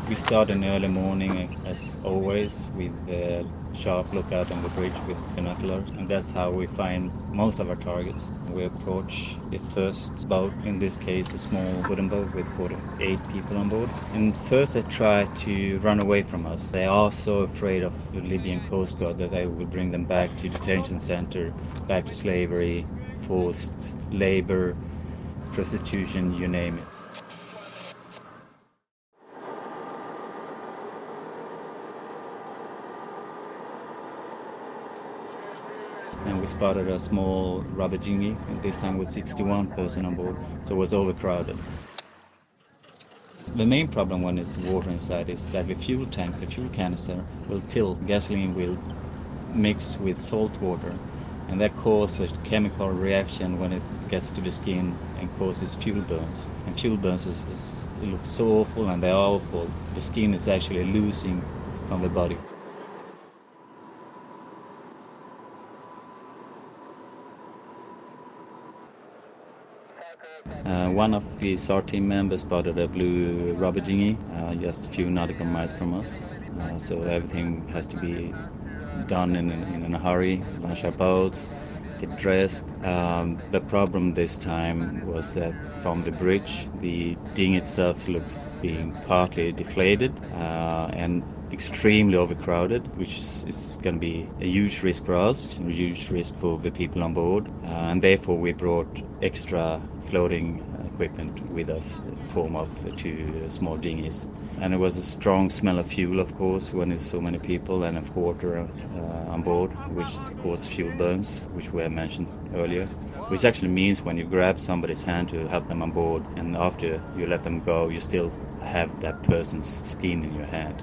We start in early morning, as always, with the sharp lookout on the bridge with binoculars, and that's how we find most of our targets. We approach the first boat, in this case a small wooden boat with 48 people on board. And first they try to run away from us. They are so afraid of the Libyan Coast Guard that they will bring them back to detention center, back to slavery, forced labor, prostitution, you name it. And we spotted a small rubber dinghy, and this time with 61 person on board, so it was overcrowded. The main problem when it's water inside is that the fuel tanks, the fuel canister, will tilt. Gasoline will mix with salt water, and that causes a chemical reaction when it gets to the skin and causes fuel burns. And fuel burns it looks so awful, and they are awful. The skin is actually losing from the body. One of the SAR team members spotted a blue rubber dinghy just a few nautical miles from us. So everything has to be done in a hurry, launch our boats, get dressed. The problem this time was that from the bridge, the dinghy itself looks being partly deflated and extremely overcrowded, which is going to be a huge risk for us, a huge risk for the people on board, and therefore we brought extra floating equipment with us in the form of two small dinghies. And it was a strong smell of fuel, of course, when there's so many people and of water on board, which cause fuel burns, which were mentioned earlier. Which actually means when you grab somebody's hand to help them on board, and after you let them go, you still have that person's skin in your hand.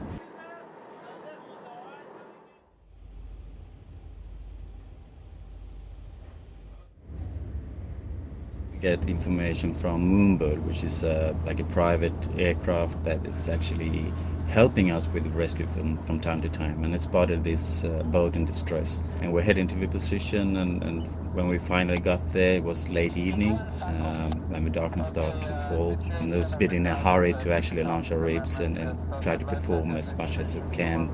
Get information from Moonbird, which is like a private aircraft that is actually helping us with the rescue from time to time. And it spotted this boat in distress. And we're heading to the position, and when we finally got there, it was late evening, when the darkness started to fall. And it was a bit in a hurry to actually launch our ribs and try to perform as much as we can,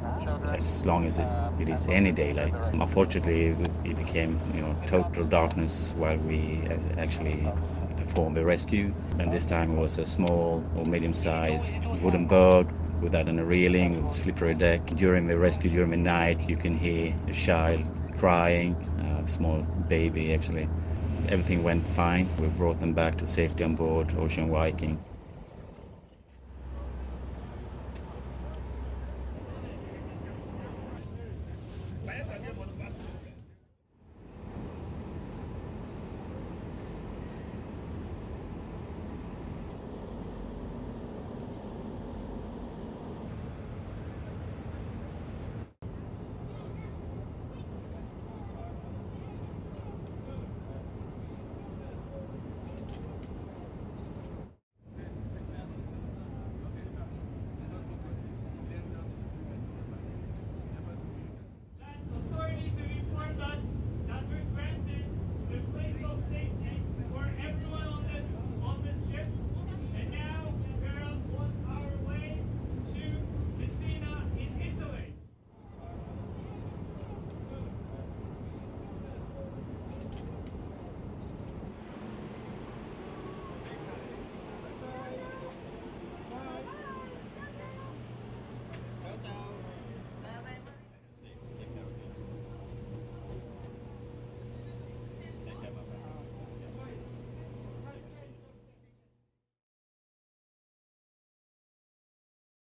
as long as it is any daylight. Unfortunately, it became total darkness while we actually performed the rescue. And this time it was a small or medium-sized wooden boat without any railing, with slippery deck. During the rescue, during the night, you can hear a child crying, a small baby actually. Everything went fine. We brought them back to safety on board Ocean Viking.